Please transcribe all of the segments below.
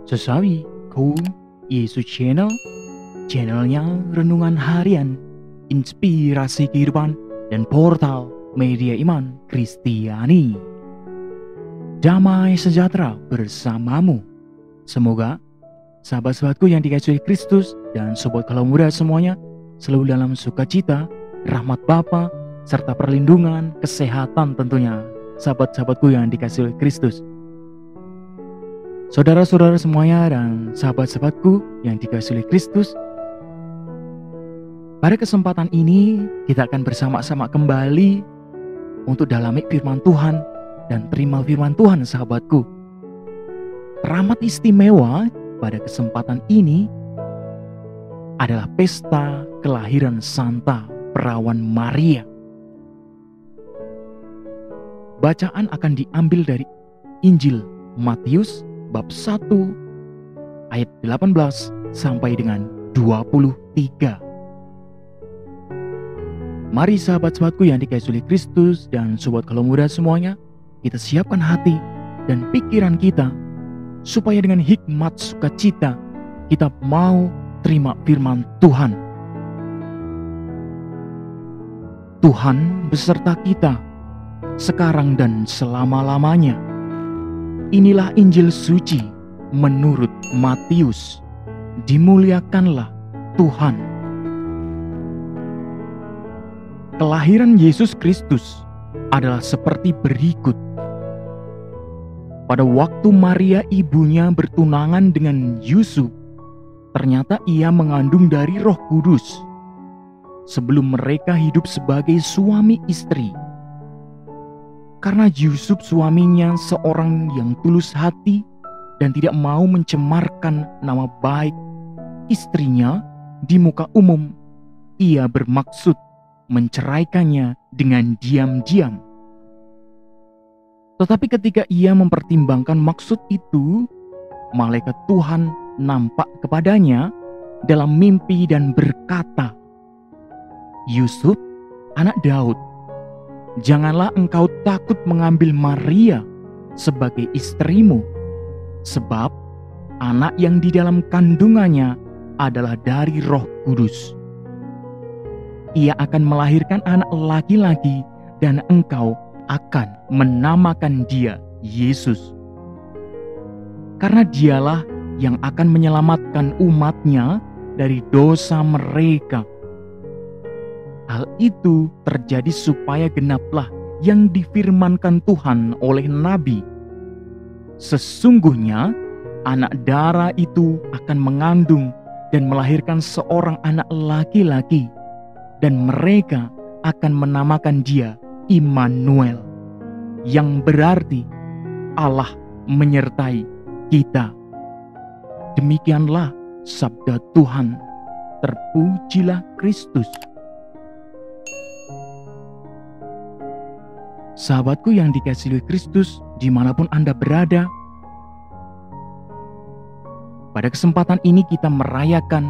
Sesawi Kaum Yesus Channel, channelnya renungan harian, inspirasi kehidupan, dan portal media iman Kristiani. Damai sejahtera bersamamu. Semoga sahabat-sahabatku yang dikasihi Kristus dan sobat kalau muda semuanya selalu dalam sukacita, rahmat Bapa, serta perlindungan, kesehatan tentunya. Sahabat-sahabatku yang dikasihi Kristus, saudara-saudara semuanya dan sahabat-sahabatku yang dikasihi Kristus, pada kesempatan ini kita akan bersama-sama kembali untuk dalami firman Tuhan dan terima firman Tuhan sahabatku. Teramat istimewa pada kesempatan ini adalah pesta kelahiran Santa Perawan Maria. Bacaan akan diambil dari Injil Matius bab 1 ayat 18 sampai dengan 23. Mari sahabat-sahabatku yang dikasihi Kristus dan sobat kalau muda semuanya, kita siapkan hati dan pikiran kita supaya dengan hikmat sukacita kita mau terima firman Tuhan. Tuhan beserta kita sekarang dan selama-lamanya. Inilah Injil suci menurut Matius. Dimuliakanlah Tuhan. Kelahiran Yesus Kristus adalah seperti berikut. Pada waktu Maria ibunya bertunangan dengan Yusuf, ternyata ia mengandung dari Roh Kudus. Sebelum mereka hidup sebagai suami istri. Karena Yusuf suaminya seorang yang tulus hati dan tidak mau mencemarkan nama baik istrinya di muka umum, ia bermaksud menceraikannya dengan diam-diam. Tetapi ketika ia mempertimbangkan maksud itu, malaikat Tuhan nampak kepadanya dalam mimpi dan berkata, "Yusuf, anak Daud, janganlah engkau takut mengambil Maria sebagai istrimu, sebab anak yang di dalam kandungannya adalah dari Roh Kudus. Ia akan melahirkan anak laki-laki dan engkau akan menamakan dia Yesus. Karena dialah yang akan menyelamatkan umatnya dari dosa mereka." Hal itu terjadi supaya genaplah yang difirmankan Tuhan oleh Nabi. "Sesungguhnya anak dara itu akan mengandung dan melahirkan seorang anak laki-laki, dan mereka akan menamakan dia Immanuel," yang berarti Allah menyertai kita. Demikianlah sabda Tuhan. Terpujilah Kristus. Sahabatku yang dikasihi Kristus dimanapun Anda berada, pada kesempatan ini kita merayakan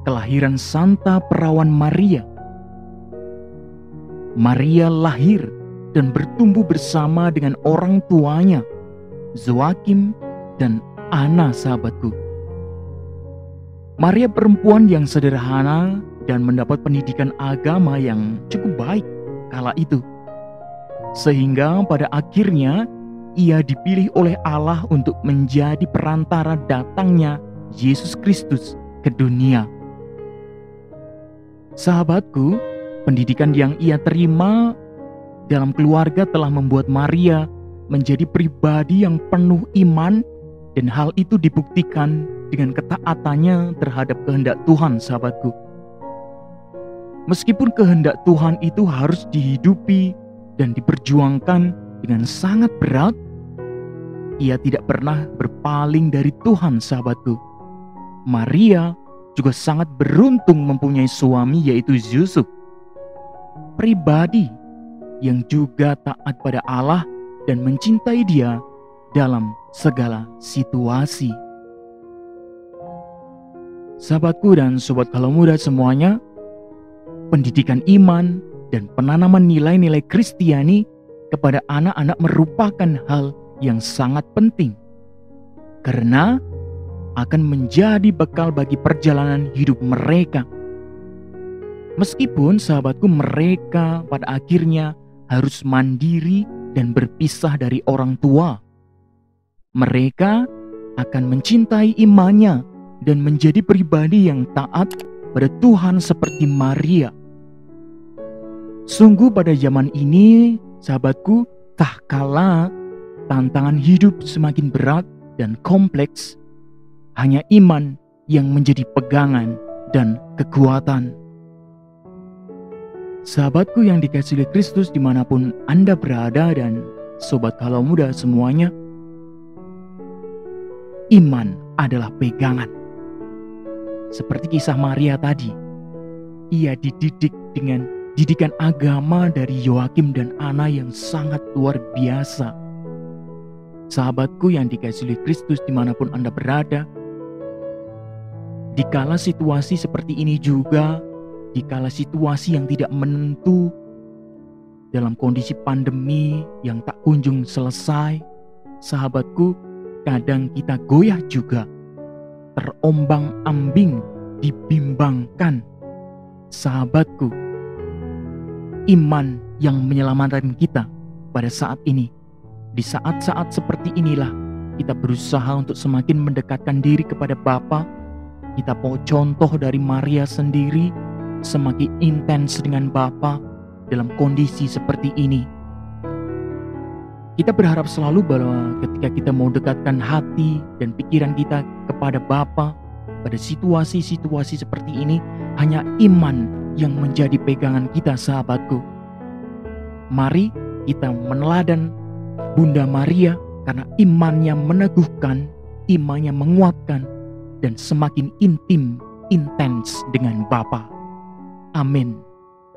kelahiran Santa Perawan Maria. Maria lahir dan bertumbuh bersama dengan orang tuanya, Zoakim dan Ana sahabatku. Maria perempuan yang sederhana dan mendapat pendidikan agama yang cukup baik kala itu. Sehingga pada akhirnya ia dipilih oleh Allah untuk menjadi perantara datangnya Yesus Kristus ke dunia. Sahabatku, pendidikan yang ia terima dalam keluarga telah membuat Maria menjadi pribadi yang penuh iman, dan hal itu dibuktikan dengan ketaatannya terhadap kehendak Tuhan sahabatku. Meskipun kehendak Tuhan itu harus dihidupi dan diperjuangkan dengan sangat berat, ia tidak pernah berpaling dari Tuhan sahabatku. Maria juga sangat beruntung mempunyai suami yaitu Yusuf, pribadi yang juga taat pada Allah dan mencintai dia dalam segala situasi. Sahabatku dan sobat kalau muda semuanya, pendidikan iman dan penanaman nilai-nilai Kristiani kepada anak-anak merupakan hal yang sangat penting. Karena akan menjadi bekal bagi perjalanan hidup mereka. Meskipun sahabatku, mereka pada akhirnya harus mandiri dan berpisah dari orang tua, mereka akan mencintai imannya dan menjadi pribadi yang taat pada Tuhan seperti Maria. Sungguh pada zaman ini, sahabatku, tak kala tantangan hidup semakin berat dan kompleks, hanya iman yang menjadi pegangan dan kekuatan. Sahabatku yang dikasihi Kristus dimanapun Anda berada dan Sobat Halau Muda semuanya, iman adalah pegangan. Seperti kisah Maria tadi, ia dididik dengan didikan agama dari Yoakim dan Ana yang sangat luar biasa. Sahabatku yang dikasihi Kristus dimanapun Anda berada, dikala situasi seperti ini juga, dikala situasi yang tidak menentu, dalam kondisi pandemi yang tak kunjung selesai, sahabatku, kadang kita goyah juga, terombang-ambing, dibimbangkan. Sahabatku, iman yang menyelamatkan kita pada saat ini. Di saat-saat seperti inilah kita berusaha untuk semakin mendekatkan diri kepada Bapa. Kita mau contoh dari Maria sendiri, semakin intens dengan Bapa dalam kondisi seperti ini. Kita berharap selalu bahwa ketika kita mau dekatkan hati dan pikiran kita kepada Bapa pada situasi-situasi seperti ini, hanya iman yang menjadi pegangan kita, sahabatku. Mari kita meneladan Bunda Maria karena imannya meneguhkan, imannya menguatkan, dan semakin intim, intens dengan Bapa. Amin.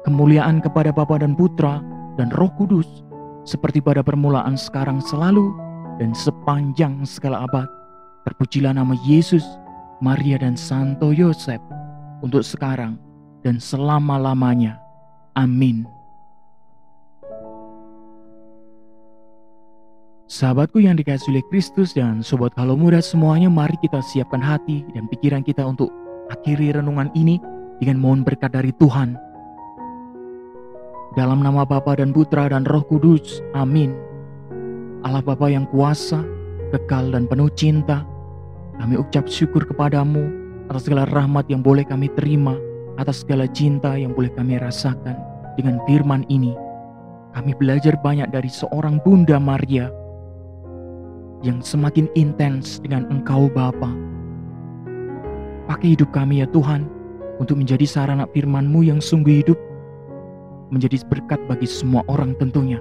Kemuliaan kepada Bapa dan Putra dan Roh Kudus, seperti pada permulaan, sekarang, selalu, dan sepanjang segala abad. Terpujilah nama Yesus, Maria dan Santo Yosef, untuk sekarang dan selama-lamanya. Amin. Sahabatku yang dikasihi oleh Kristus dan Sobat Halau Muda semuanya, mari kita siapkan hati dan pikiran kita untuk akhiri renungan ini dengan mohon berkat dari Tuhan. Dalam nama Bapa dan Putra dan Roh Kudus, amin. Allah Bapa yang kuasa, kekal dan penuh cinta, kami ucap syukur kepadamu atas segala rahmat yang boleh kami terima, atas segala cinta yang boleh kami rasakan. Dengan firman ini, kami belajar banyak dari seorang Bunda Maria yang semakin intens dengan Engkau Bapa. Pakai hidup kami ya Tuhan, untuk menjadi sarana firman-Mu yang sungguh hidup, menjadi berkat bagi semua orang tentunya.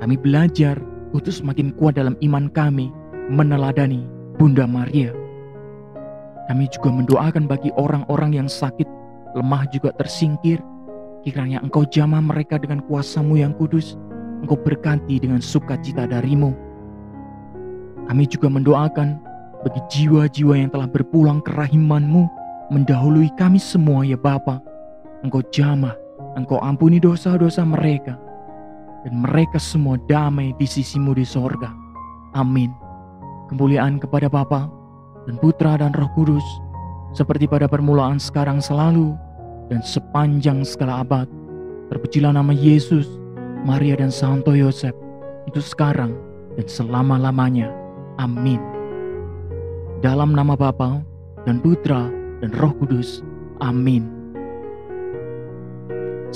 Kami belajar untuk semakin kuat dalam iman kami, meneladani Bunda Maria. Kami juga mendoakan bagi orang-orang yang sakit, lemah juga tersingkir. Kiranya Engkau jamah mereka dengan kuasa-Mu yang kudus. Engkau berkati dengan sukacita dari-Mu. Kami juga mendoakan bagi jiwa-jiwa yang telah berpulang ke rahiman-Mu, mendahului kami semua ya Bapa. Engkau jamah, Engkau ampuni dosa-dosa mereka, dan mereka semua damai di sisi-Mu di sorga. Amin. Kemuliaan kepada Bapa dan Putra dan Roh Kudus, seperti pada permulaan, sekarang, selalu, dan sepanjang segala abad. Terpujilah nama Yesus, Maria dan Santo Yosef, itu sekarang dan selama-lamanya. Amin. Dalam nama Bapa dan Putra dan Roh Kudus. Amin.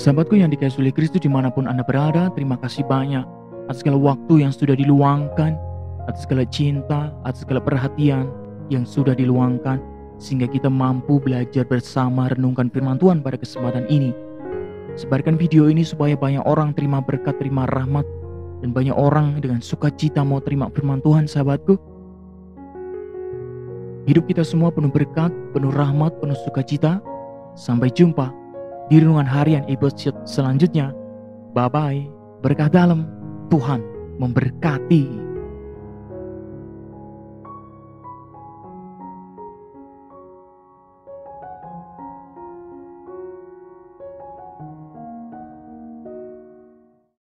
Sahabatku yang dikasihi oleh Kristus dimanapun Anda berada, terima kasih banyak atas segala waktu yang sudah diluangkan, atas segala cinta, atas segala perhatian yang sudah diluangkan, sehingga kita mampu belajar bersama renungkan firman Tuhan pada kesempatan ini. Sebarkan video ini supaya banyak orang terima berkat, terima rahmat, dan banyak orang dengan sukacita mau terima firman Tuhan, sahabatku. Hidup kita semua penuh berkat, penuh rahmat, penuh sukacita. Sampai jumpa di renungan harian episode selanjutnya. Bye-bye. Berkah dalam, Tuhan memberkati.